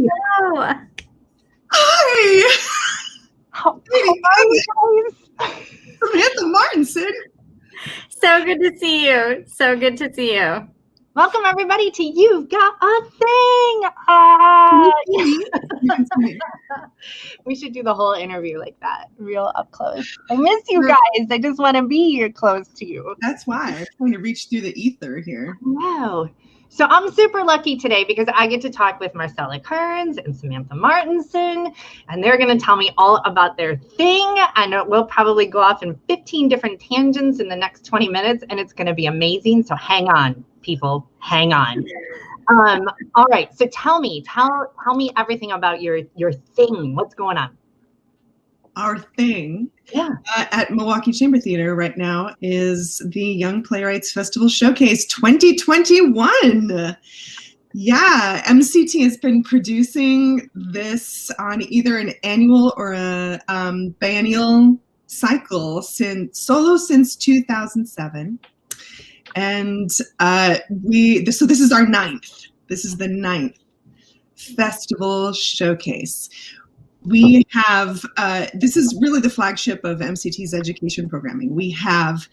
Hello. Hi. How are you guys? Samantha Martinson. So good to see you. So good to see you. Welcome everybody to You've Got a Thing. We should do the whole interview like that, real up close. I miss you guys. I just want to be here close to you. That's why I'm trying to reach through the ether here. Wow. So I'm super lucky today because I get to talk with Marcella Kearns and Samantha Martinson, and they're going to tell me all about their thing. I know we'll probably go off in 15 different tangents in the next 20 minutes, and it's going to be amazing. So hang on, people, hang on. All right. So tell me everything about your thing. What's going on? Our thing at Milwaukee Chamber Theater right now is the Young Playwrights Festival Showcase 2021. Yeah, MCT has been producing this on either an annual or a biennial cycle since 2007. And so this is our ninth. This is the ninth festival showcase. We have, this is really the flagship of MCT's education programming. We have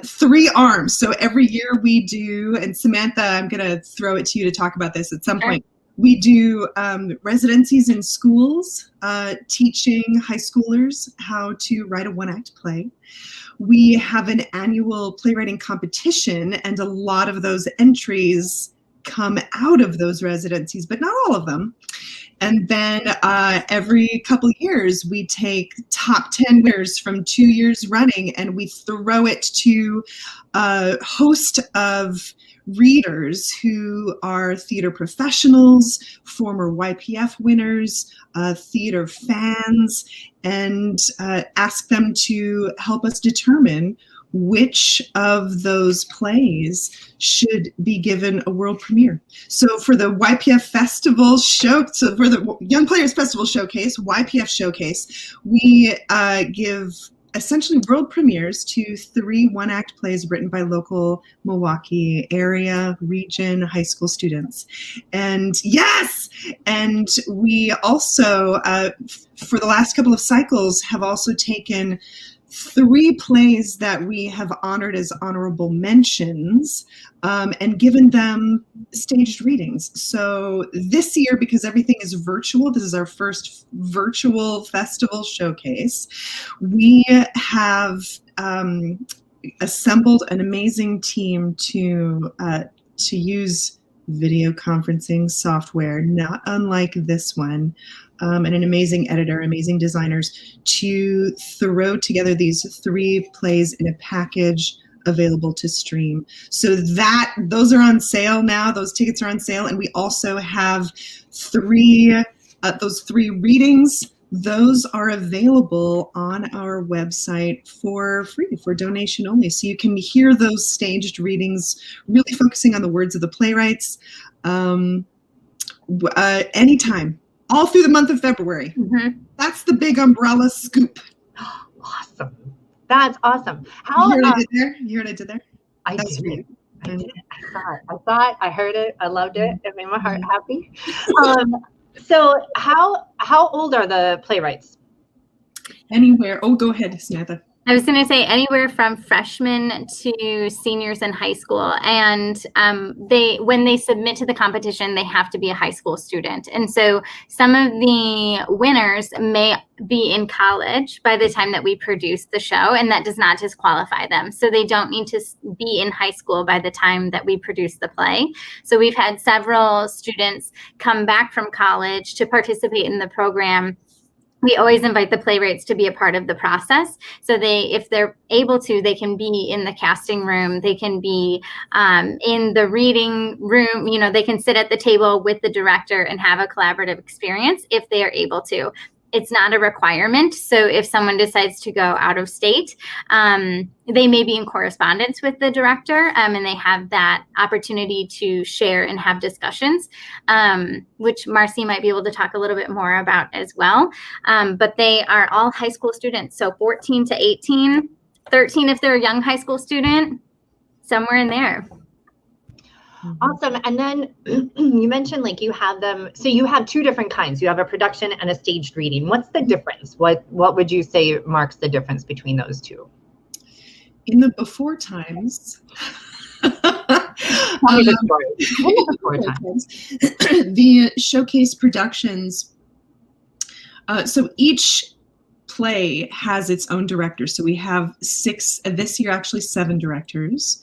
3 arms. So every year we do, and Samantha, I'm going to throw it to you to talk about this at some point. We do residencies in schools, teaching high schoolers how to write a one-act play. We have an annual playwriting competition, and a lot of those entries come out of those residencies, but not all of them. And then every couple years, we take top 10 winners from 2 years running, and we throw it to a host of readers who are theater professionals, former YPF winners, theater fans, and ask them to help us determine which of those plays should be given a world premiere. So for the YPF Festival show, so for the Young Players Festival Showcase, YPF Showcase, we give essentially world premieres to 3 one-act plays written by local Milwaukee area, region, high school students. And yes, and we also, for the last couple of cycles, have also taken 3 plays that we have honored as honorable mentions and given them staged readings. So this year, because everything is virtual, this is our first virtual festival showcase, we have assembled an amazing team to use video conferencing software, not unlike this one, and an amazing editor, amazing designers, to throw together these 3 plays in a package available to stream. So those are on sale now. Those tickets are on sale, and we also have 3 those 3 readings. Those are available on our website for free, for donation only. So you can hear those staged readings, really focusing on the words of the playwrights, anytime, all through the month of February. Mm-hmm. That's the big umbrella scoop. Awesome. That's awesome. You heard what I did there? You heard what I did there? I did. I thought, I heard it. I loved it. It made my heart happy. So how old are the playwrights? Anywhere. Oh, go ahead, Samantha. I was going to say anywhere from freshmen to seniors in high school. And when they submit to the competition, they have to be a high school student. And so some of the winners may be in college by the time that we produce the show, and that does not disqualify them. So they don't need to be in high school by the time that we produce the play. So we've had several students come back from college to participate in the program. We always invite the playwrights to be a part of the process. So if they're able to, they can be in the casting room. They can be in the reading room. They can sit at the table with the director and have a collaborative experience if they are able to. It's not a requirement. So if someone decides to go out of state, they may be in correspondence with the director, and they have that opportunity to share and have discussions, which Marcy might be able to talk a little bit more about as well. But they are all high school students. So 14 to 18, 13 if they're a young high school student, somewhere in there. Awesome. And then you mentioned like you have them, so you have two different kinds. You have a production and a staged reading. What's the difference? What would you say marks the difference between those two? In the before times, the showcase productions, so each play has its own director. So we have 6, this year actually 7 directors.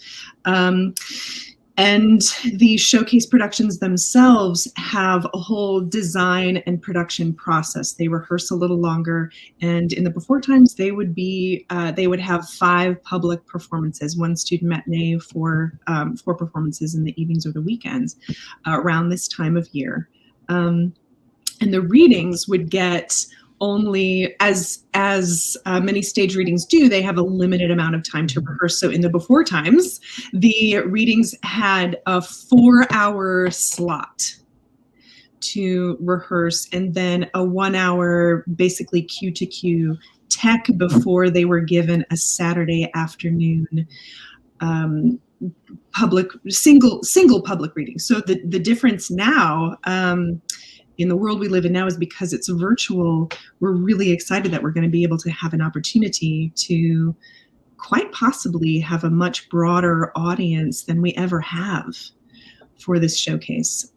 And the showcase productions themselves have a whole design and production process. They rehearse a little longer, and in the before times, they would have 5 public performances, 1 student matinee, 4 performances in the evenings or the weekends around this time of year. And the readings would get only, as many stage readings do, they have a limited amount of time to rehearse. So in the before times, the readings had a 4-hour slot to rehearse, and then a 1-hour basically cue to cue tech before they were given a Saturday afternoon single public reading. So the difference now, in the world we live in now, is because it's virtual, we're really excited that we're going to be able to have an opportunity to quite possibly have a much broader audience than we ever have for this showcase,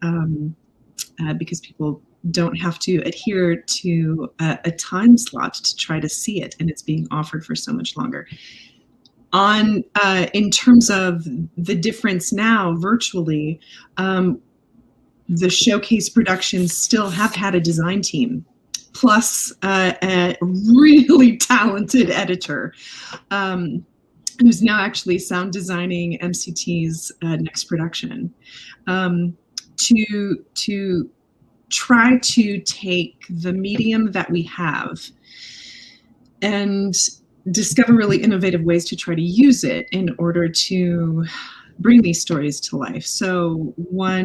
because people don't have to adhere to a time slot to try to see it, and it's being offered for so much longer. In terms of the difference now virtually, the showcase productions still have had a design team, plus a really talented editor, who's now actually sound designing MCT's next production, to try to take the medium that we have and discover really innovative ways to try to use it in order to bring these stories to life. So I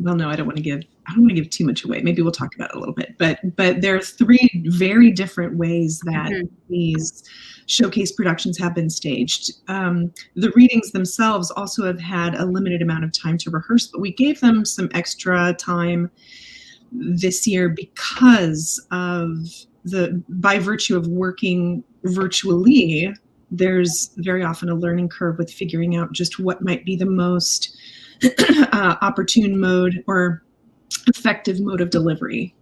don't want to give too much away. Maybe we'll talk about it a little bit, but there are 3 very different ways that these showcase productions have been staged. The readings themselves also have had a limited amount of time to rehearse, but we gave them some extra time this year because by virtue of working virtually, there's very often a learning curve with figuring out just what might be the most opportune mode or effective mode of delivery.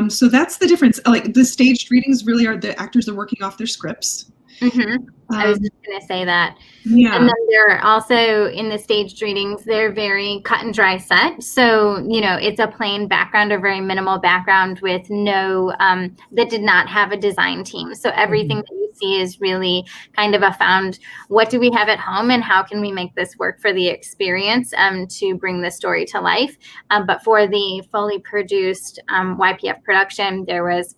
So that's the difference. Like, the staged readings really are, the actors are working off their scripts. I was just going to say that. Yeah. And then they're also, in the staged readings, they're very cut and dry set. So, it's a plain background or very minimal background with no, that did not have a design team. So everything that you see is really kind of found, what do we have at home and how can we make this work for the experience to bring the story to life. But for the fully produced YPF production, there was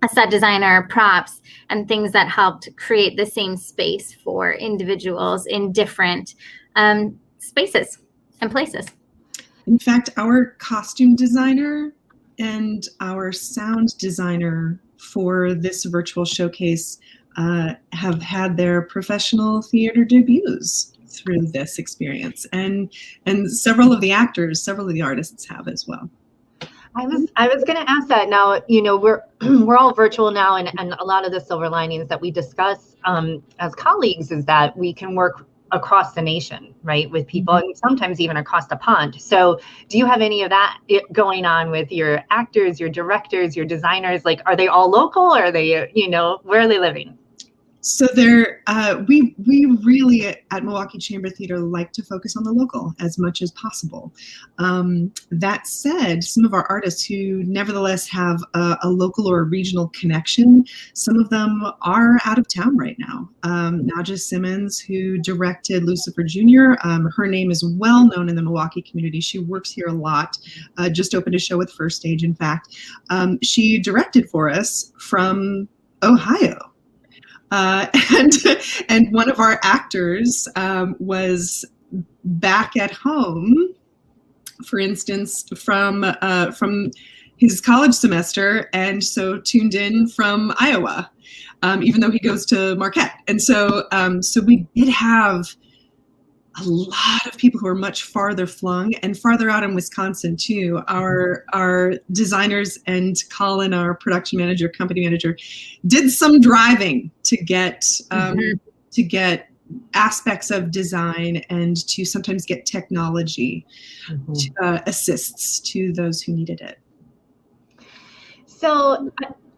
a set designer, props, and things that helped create the same space for individuals in different spaces and places. In fact, our costume designer and our sound designer for this virtual showcase have had their professional theater debuts through this experience, and several of the artists have as well. I was going to ask that. Now, we're all virtual now, and a lot of the silver linings that we discuss as colleagues is that we can work across the nation, right, with people, and sometimes even across the pond. So do you have any of that going on with your actors, your directors, your designers? Like, are they all local, or are they, where are they living? So we really at Milwaukee Chamber Theater like to focus on the local as much as possible. That said, some of our artists who nevertheless have a local or a regional connection, some of them are out of town right now. Naja Simmons, who directed Lucifer Jr., her name is well known in the Milwaukee community. She works here a lot, just opened a show with First Stage, in fact. She directed for us from Ohio. And one of our actors was back at home, for instance, from his college semester, and so tuned in from Iowa, even though he goes to Marquette. And so we did have a lot of people who are much farther flung and farther out in Wisconsin too. Our designers and Colin, our production manager, company manager, did some driving to get aspects of design and to sometimes get technology assists to those who needed it. So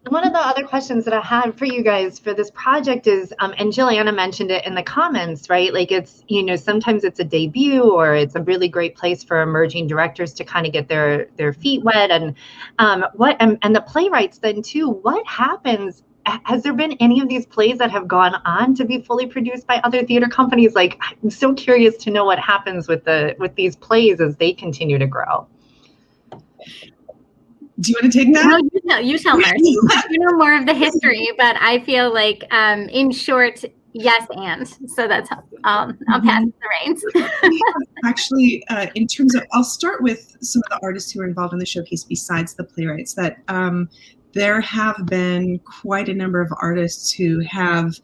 one of the other questions that I had for you guys for this project is, and Jilliana mentioned it in the comments, right? Like it's, sometimes it's a debut or it's a really great place for emerging directors to kind of get their feet wet. And and the playwrights then too, what happens? Has there been any of these plays that have gone on to be fully produced by other theater companies? Like, I'm so curious to know what happens with these plays as they continue to grow. Do you want to take that? No, you tell Marcy. You know more of the history, but I feel like, in short, yes, and so that's I'll pass the reins. Actually, in terms of, I'll start with some of the artists who are involved in the showcase besides the playwrights. That there have been quite a number of artists who have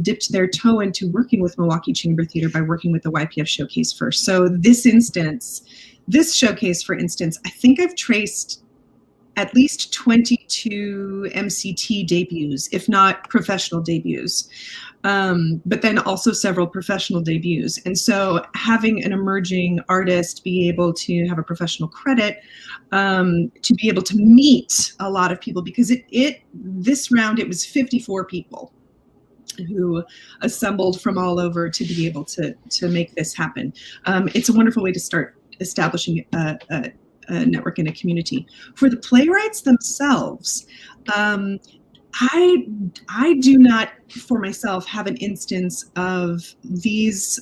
dipped their toe into working with Milwaukee Chamber Theater by working with the YPF Showcase first. So this showcase, for instance, I think I've traced at least 22 MCT debuts, if not professional debuts, but then also several professional debuts. And so having an emerging artist be able to have a professional credit, to be able to meet a lot of people, because this round, it was 54 people who assembled from all over to be able to make this happen. It's a wonderful way to start establishing a network and a community. For the playwrights themselves, I do not, for myself, have an instance of these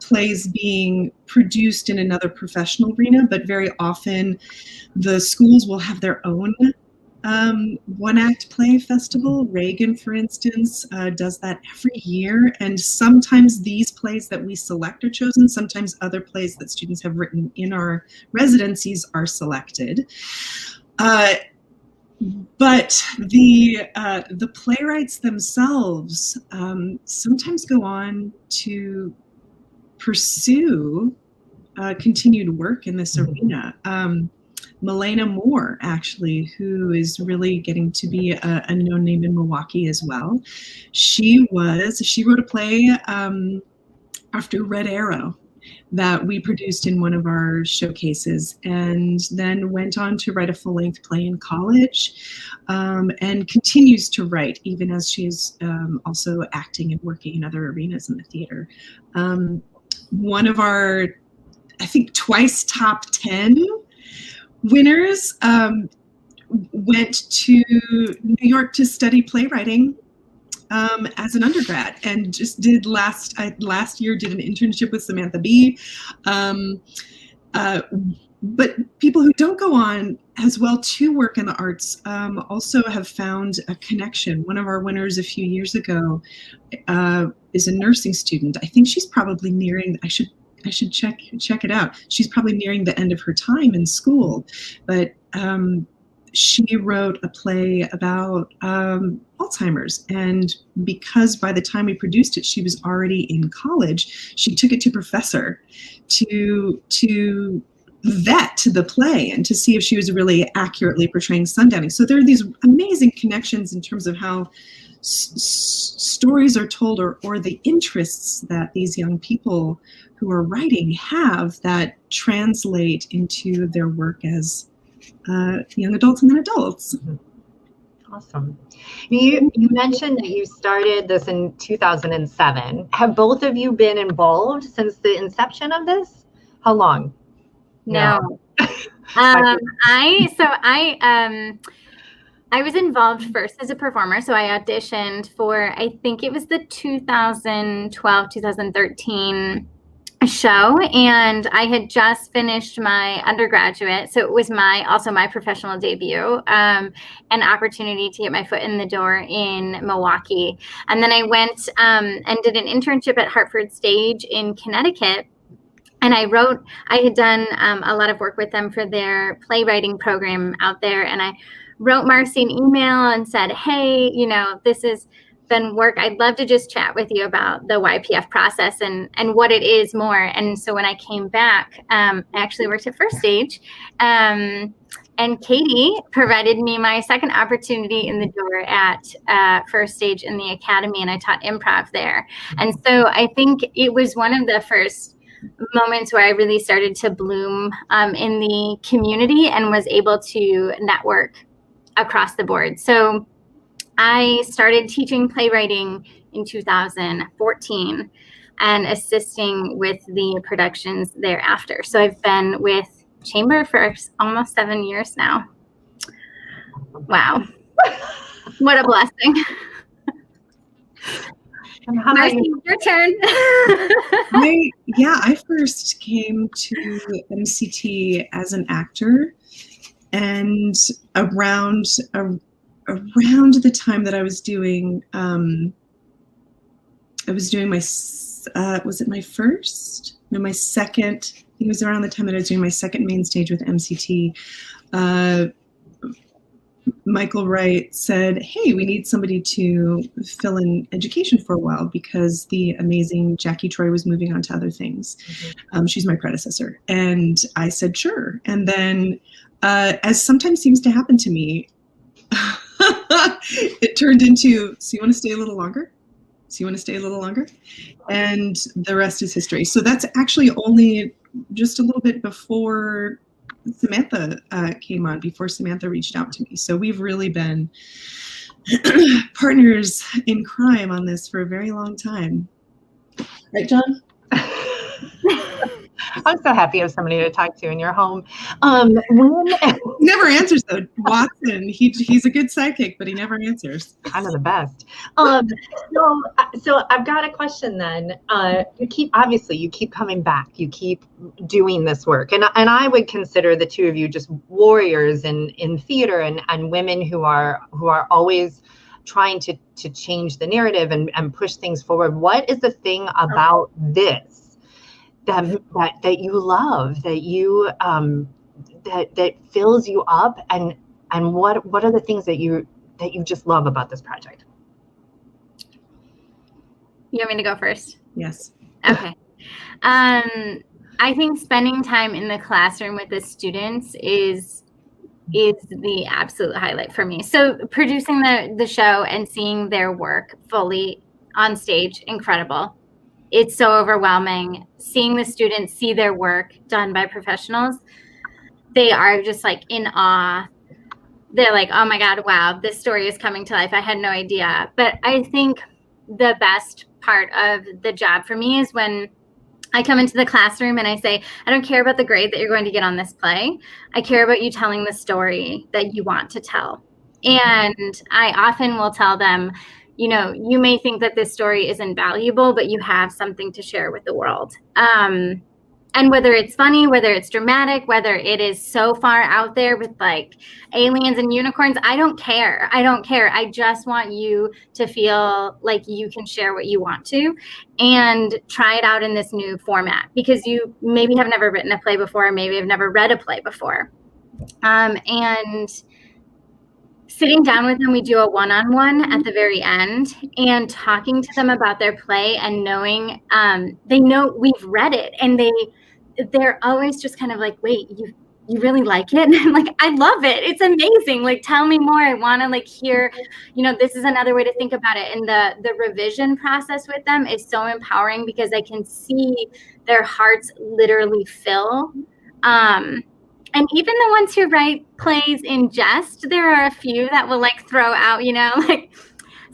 plays being produced in another professional arena, but very often the schools will have their own one-act play festival. Reagan, for instance, does that every year, and sometimes these plays that we select are chosen, sometimes other plays that students have written in our residencies are selected. But the playwrights themselves sometimes go on to pursue continued work in this arena. Milena Moore, actually, who is really getting to be a known name in Milwaukee as well. She wrote a play after Red Arrow that we produced in one of our showcases, and then went on to write a full-length play in college, and continues to write even as she's also acting and working in other arenas in the theater. One of our, I think, twice top 10 winners went to New York to study playwriting as an undergrad, and just did last year did an internship with Samantha B. But people who don't go on as well to work in the arts also have found a connection. One of our winners a few years ago is a nursing student. I think she's probably nearing, I should check it out. She's probably nearing the end of her time in school, but she wrote a play about Alzheimer's, and because by the time we produced it, she was already in college, she took it to professor to vet the play and to see if she was really accurately portraying sundowning. So there are these amazing connections in terms of how stories are told, or the interests that these young people who are writing have that translate into their work as young adults and then adults. Awesome. You mentioned that you started this in 2007. Have both of you been involved since the inception of this? How long? No. I was involved first as a performer. So I auditioned for, I think it was the 2012, 2013 show, and I had just finished my undergraduate, so it was also my professional debut, an opportunity to get my foot in the door in Milwaukee. And then I went and did an internship at Hartford Stage in Connecticut, and I had done a lot of work with them for their playwriting program out there, and I wrote Marcy an email and said, hey, this is been work. I'd love to just chat with you about the YPF process and what it is more. And so when I came back, I actually worked at First Stage. And Katie provided me my second opportunity in the door at First Stage in the Academy, and I taught improv there. And so I think it was one of the first moments where I really started to bloom in the community and was able to network across the board. So I started teaching playwriting in 2014 and assisting with the productions thereafter. So I've been with Chamber for almost 7 years now. Wow. What a blessing. Marcy, your turn. I first came to MCT as an actor, and around the time that I was doing my second. It was around the time that I was doing my second main stage with MCT. Michael Wright said, "Hey, we need somebody to fill in education for a while because the amazing Jackie Troy was moving on to other things. She's my predecessor." And I said, "Sure." And then, as sometimes seems to happen to me, it turned into, "So you want to stay a little longer? So you want to stay a little longer?" And the rest is history. So that's actually only just a little bit before Samantha came on, before Samantha reached out to me. So we've really been partners in crime on this for a very long time. Right, John? I'm so happy you have somebody to talk to in your home. He never answers though. Watson, he's a good sidekick, but he never answers. Kind of the best. So I've got a question then. You keep coming back. You keep doing this work, and I would consider the two of you just warriors in theater and women who are always trying to change the narrative and push things forward. What is the thing about this that you love, that you that fills you up, and what are the things that you just love about this project? You want me to go first? Yes. Okay. I think spending time in the classroom with the students is the absolute highlight for me. So producing the show and seeing their work fully on stage, incredible. It's so overwhelming. Seeing the students see their work done by professionals, they are just like in awe. They're like, "Oh my God, wow, this story is coming to life. I had no idea." But I think the best part of the job for me is when I come into the classroom and I say, "I don't care about the grade that you're going to get on this play. I care about you telling the story that you want to tell." And I often will tell them, you may think that this story isn't valuable, but you have something to share with the world. And whether it's funny, whether it's dramatic, whether it is so far out there with like aliens and unicorns, I don't care. I just want you to feel like you can share what you want to and try it out in this new format, because you maybe have never written a play before, maybe have never read a play before. And sitting down with them, we do a one-on-one at the very end and talking to them about their play and knowing they know we've read it, and they're always just kind of like, "Wait, you really like it?" And I'm like, "I love it. It's amazing. Like, tell me more. I want to like hear, this is another way to think about it." And the revision process with them is so empowering because I can see their hearts literally fill. And even the ones who write plays in jest, there are a few that will like throw out, like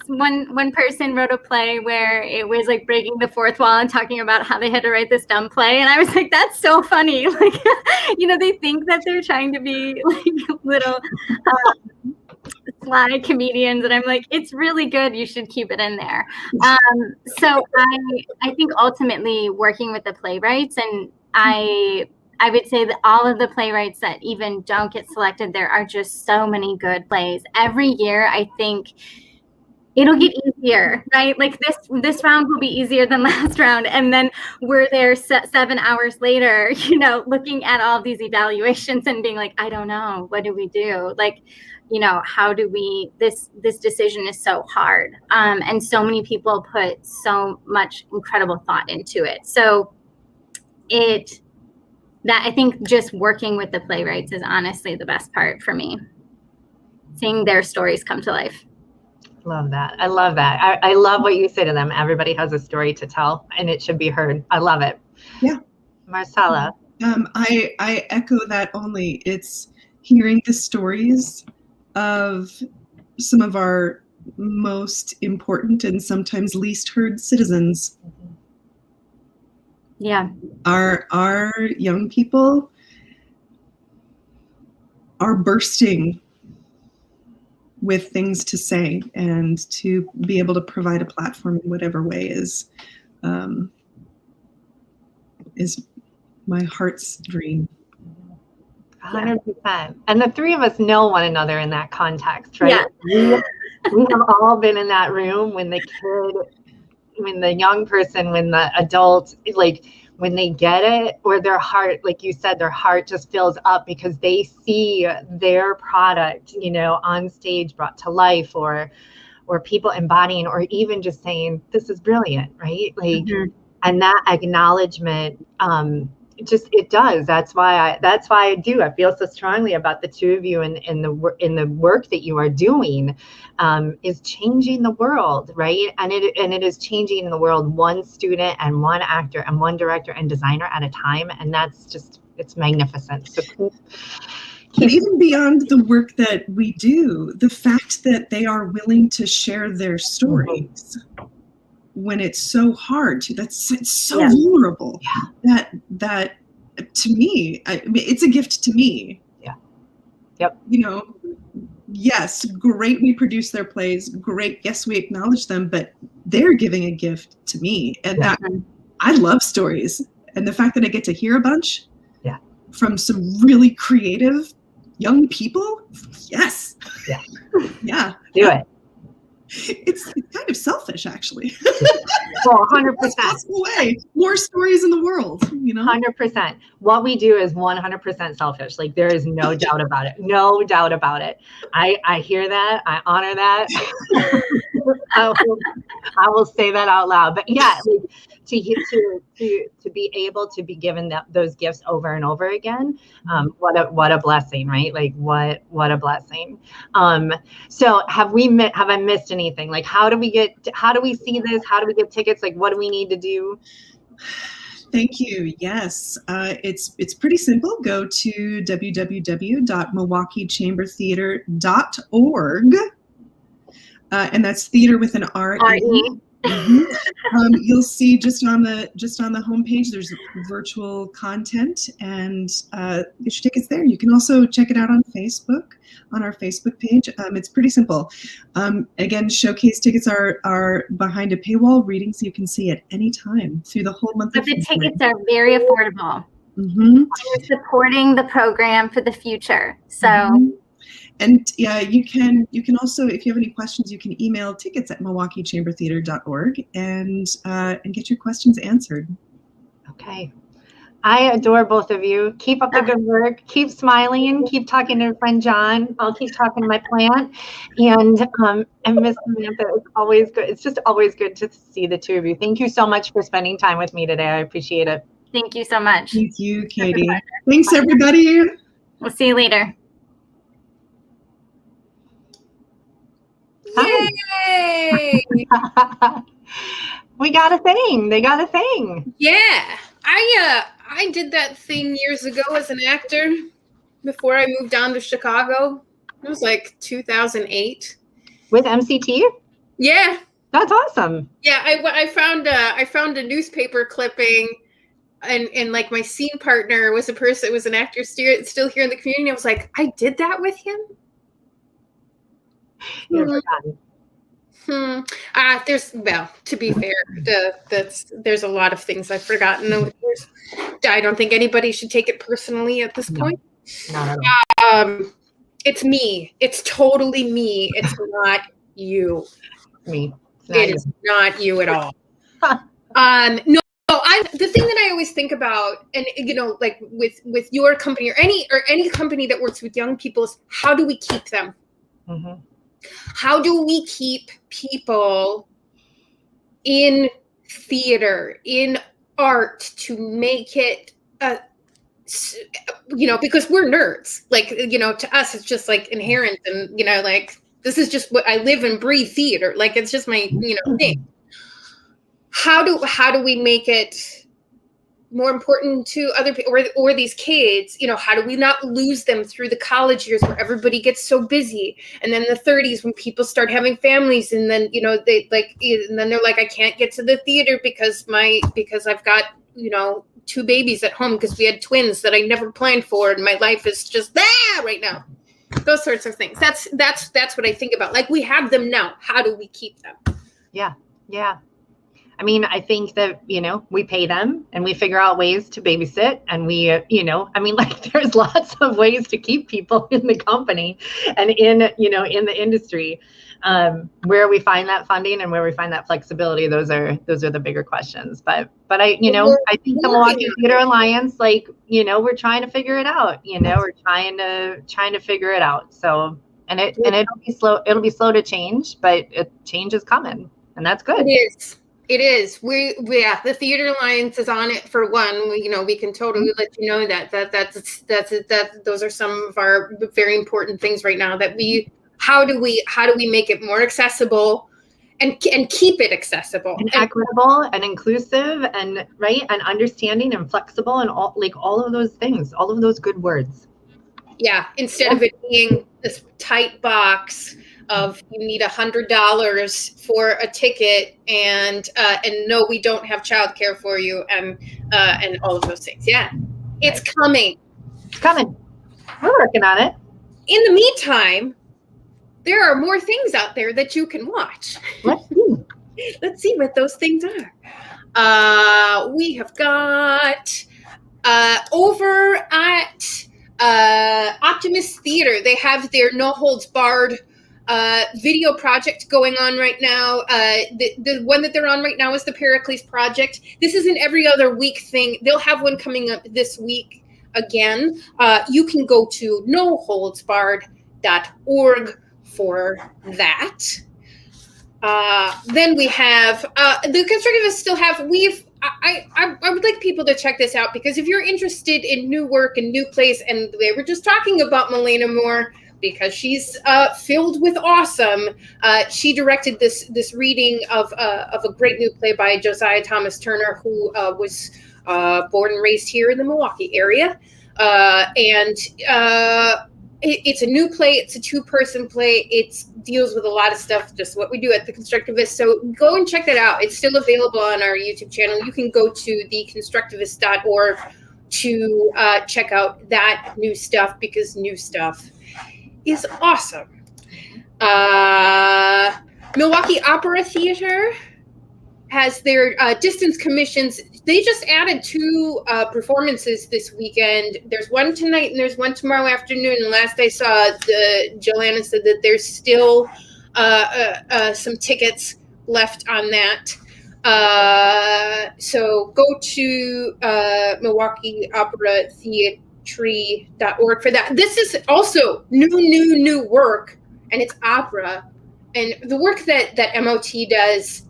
one person wrote a play where it was like breaking the fourth wall and talking about how they had to write this dumb play. And I was like, that's so funny. Like, they think that they're trying to be like little sly comedians. And I'm like, it's really good. You should keep it in there. So I think ultimately working with the playwrights, and I would say that all of the playwrights that even don't get selected, there are just so many good plays. Every year, I think it'll get easier, right? Like this round will be easier than last round. And then we're there 7 hours later, looking at all these evaluations and being like, I don't know, what do we do? Like, how do we, this decision is so hard. And so many people put so much incredible thought into it. So I think just working with the playwrights is honestly the best part for me. Seeing their stories come to life. Love that. I love that. I love what you say to them. Everybody has a story to tell and it should be heard. I love it. Yeah. Marcella. I echo that only. It's hearing the stories of some of our most important and sometimes least heard citizens. Yeah. Our young people are bursting with things to say, and to be able to provide a platform in whatever way is my heart's dream. 100%. And the three of us know one another in that context, right? Yeah. We have all been in that room when the young person, when the adult, like when they get it, or their heart, like you said, their heart just fills up because they see their product, on stage brought to life, or people embodying, or even just saying, this is brilliant, right? Like, and that acknowledgement, it does. That's why I do. I feel so strongly about the two of you in the work that you are doing, is changing the world, right? And it is changing the world one student and one actor and one director and designer at a time. And that's just, it's magnificent. So but even beyond the work that we do, the fact that they are willing to share their stories when it's so hard to, it's so vulnerable. Yeah. That to me, it's a gift to me. Yeah. Yep. Yes, great, we produce their plays, great, yes, we acknowledge them, but they're giving a gift to me. And that, I love stories. And the fact that I get to hear a bunch from some really creative young people, yes. Yeah. Yeah. Do it. It's kind of selfish, actually. Well, 100%. Possible way. More stories in the world, 100%. What we do is 100% selfish. Like, there is no doubt about it. No doubt about it. I hear that. I honor that. I will say that out loud. But yeah, like, to be able to be given those gifts over and over again, what a blessing, right? Like, what a blessing. So have I missed anything? Like, how do we see this? How do we get tickets? Like, what do we need to do? Thank you. Yes, it's pretty simple. Go to www.milwaukeechambertheater.org, and that's theater with an R-E. You'll see just on the homepage, there's virtual content, and get your tickets there. You can also check it out on Facebook, on our Facebook page. It's pretty simple. Again, showcase tickets are behind a paywall reading, so you can see at any time through the whole month. But the tickets are very affordable. You're supporting the program for the future. So. And yeah, you can also, if you have any questions, you can email tickets@milwaukeechambertheater.org and get your questions answered. Okay. I adore both of you. Keep up the good work. Keep smiling. Keep talking to your friend John. I'll keep talking to my plant. And Miss Samantha, it's always good. It's just always good to see the two of you. Thank you so much for spending time with me today. I appreciate it. Thank you so much. Thank you, Katie. Thanks, everybody. We'll see you later. Yay! We got a thing. They got a thing. Yeah. I did that thing years ago as an actor before I moved down to Chicago. It was like 2008. With MCT? Yeah. That's awesome. Yeah, I found a newspaper clipping, and like my scene partner was an actor still here in the community. I was like, I did that with him. To be fair, there's a lot of things I've forgotten over the years. I don't think anybody should take it personally at this point. Not at all. It's me. It's totally me. It's not you. me. It is not you at all. No, the thing that I always think about, and like with your company or any company that works with young people, is how do we keep them? Mm-hmm. How do we keep people in theater, in art, to make it, because we're nerds. Like, to us, it's just like inherent, and like, this is just what I live and breathe theater. Like, it's just my thing. How do we make it more important to other people or these kids? How do we not lose them through the college years where everybody gets so busy, and then the 30s when people start having families, and then and then they're like, I can't get to the theater because I've got 2 babies at home because we had twins that I never planned for, and my life is just there right now. Those sorts of things. That's what I think about. Like, we have them now. How do we keep them? Yeah. I mean, I think that, we pay them and we figure out ways to babysit, and we, there's lots of ways to keep people in the company and in the industry. Where we find that funding and where we find that flexibility, those are the bigger questions. But I think the Milwaukee Theater Alliance, we're trying to figure it out. We're trying to figure it out. So, and it'll be slow to change, but change is coming, and that's good. It is. The Theater Alliance is on it for one. We can totally let you know that those are some of our very important things right now. How do we make it more accessible and keep it accessible and equitable and inclusive and understanding and flexible and all of those things, all of those good words. Yeah. Instead of it being this tight box of you need $100 for a ticket and no, we don't have childcare for you, and all of those things. Yeah, it's coming. It's coming. We're working on it. In the meantime, there are more things out there that you can watch. Let's see what those things are. We have got over at Optimist Theater, they have their No Holds Barred video project going on right now. The one that they're on right now is the Pericles Project. This is an every other week thing. They'll have one coming up this week again. You can go to noholdsbarred.org for that. Then we have the Constructivists still have. I would like people to check this out, because if you're interested in new work and new plays, and they were just talking about Milena Moore, because she's filled with awesome. She directed this reading of a great new play by Josiah Thomas Turner, who was born and raised here in the Milwaukee area. It's a new play. It's a 2-person play. It deals with a lot of stuff, just what we do at the Constructivists. So go and check that out. It's still available on our YouTube channel. You can go to theconstructivist.org to check out that new stuff, because new stuff is awesome. Milwaukee Opera Theater has their distance commissions. They just added 2 performances this weekend. There's one tonight and there's one tomorrow afternoon. And last I saw, Joanna said that there's still some tickets left on that. So go to Milwaukee Opera Theatre.org for that. This is also new work, and it's opera. And the work that MOT does,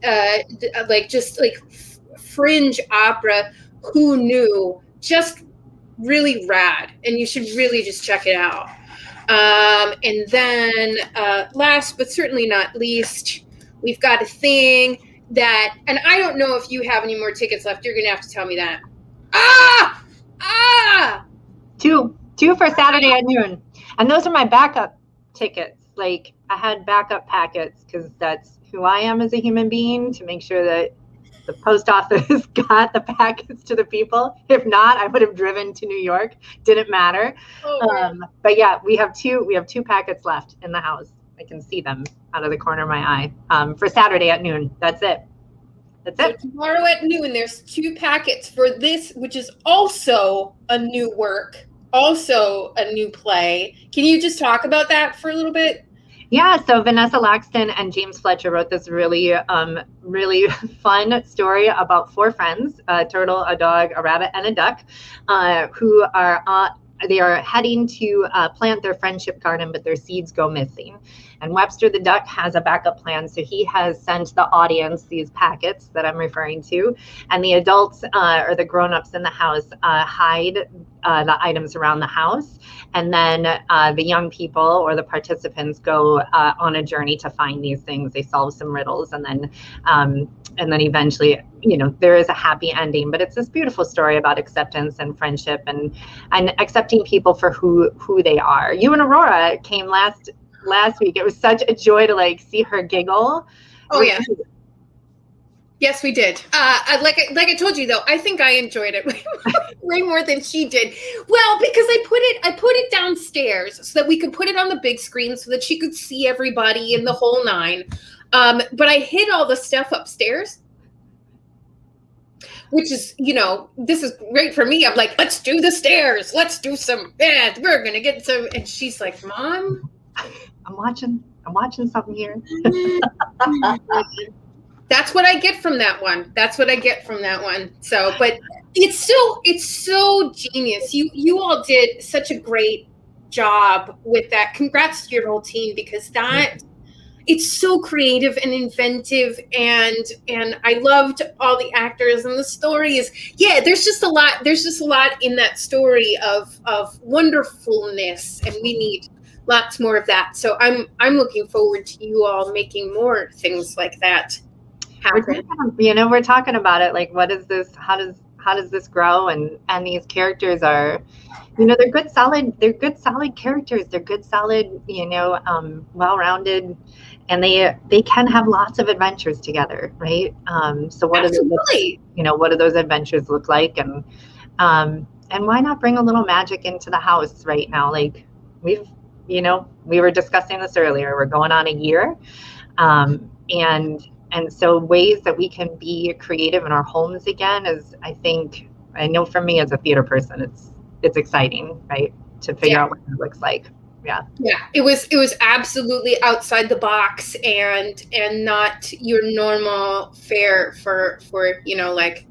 fringe opera, who knew? Just really rad, and you should really just check it out. And then last but certainly not least, we've got a thing that, and I don't know if you have any more tickets left. You're gonna have to tell me that. Two for Saturday at noon, and those are my backup tickets. Like, I had backup packets because that's who I am as a human being, to make sure that the post office got the packets to the people. If not, I would have driven to New York. Didn't matter. But yeah, we have two packets left in the house. I can see them out of the corner of my eye. For Saturday at noon. That's it. So tomorrow at noon, there's 2 packets for this, which is also a new work, also a new play. Can you just talk about that for a little bit? Yeah, so Vanessa Laxton and James Fletcher wrote this really, really fun story about 4 friends, a turtle, a dog, a rabbit, and a duck, who are they are heading to plant their friendship garden, but their seeds go missing. And Webster the duck has a backup plan, so he has sent the audience these packets that I'm referring to, and the adults or the grown-ups in the house hide the items around the house, and then the young people or the participants go on a journey to find these things. They solve some riddles, and then eventually, there is a happy ending. But it's this beautiful story about acceptance and friendship and accepting people for who they are. You and Aurora came last week. It was such a joy to see her giggle. Oh yeah. Yes, we did. Like I told you though, I think I enjoyed it way more than she did. Well, because I put it downstairs so that we could put it on the big screen so that she could see everybody in the whole 9. But I hid all the stuff upstairs, which is, this is great for me. I'm like, let's do the stairs. Let's do some, we're going to get some. And she's like, Mom, I'm watching something here. That's what I get from that one. So, but it's so genius. You all did such a great job with that. Congrats to your whole team, because it's so creative and inventive, and I loved all the actors, and the story is, there's just a lot in that story of wonderfulness, and we need lots more of that. So I'm looking forward to you all making more things like that happen. We're talking about it, like, what is this, how does this grow, and these characters are, they're good solid characters, they're good solid, well-rounded, and they can have lots of adventures together, right? So what do those adventures look like, and why not bring a little magic into the house right now? Like, we were discussing this earlier, we're going on a year, and so ways that we can be creative in our homes again is, I know for me as a theater person, it's exciting, right? To figure out what it looks like. Yeah. It was absolutely outside the box and not your normal fare for like,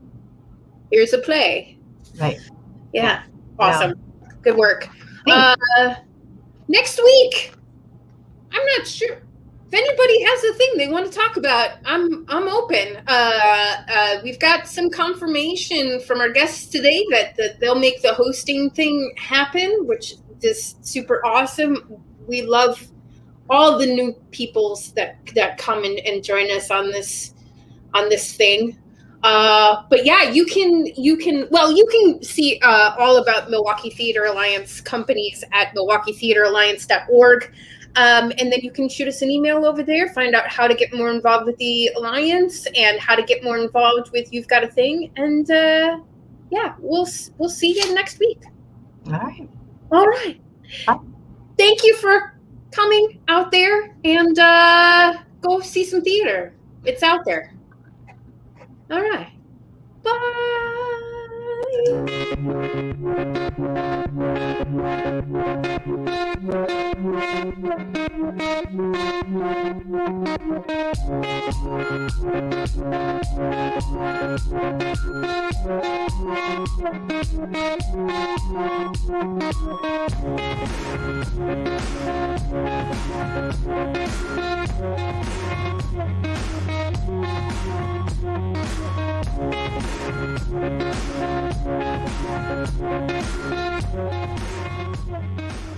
here's a play. Right. Yeah. Awesome. Yeah. Good work. Thanks. Next week, I'm not sure. If anybody has a thing they want to talk about, I'm open. We've got some confirmation from our guests today that they'll make the hosting thing happen, which is super awesome. We love all the new peoples that come and join us on this thing. But yeah, you can see all about Milwaukee Theater Alliance companies at milwaukeetheateralliance.org. And then you can shoot us an email over there, find out how to get more involved with the Alliance and how to get more involved with You've Got a Thing. And we'll see you next week. All right. Bye. Thank you for coming out there, and go see some theater. It's out there. All right. Bye.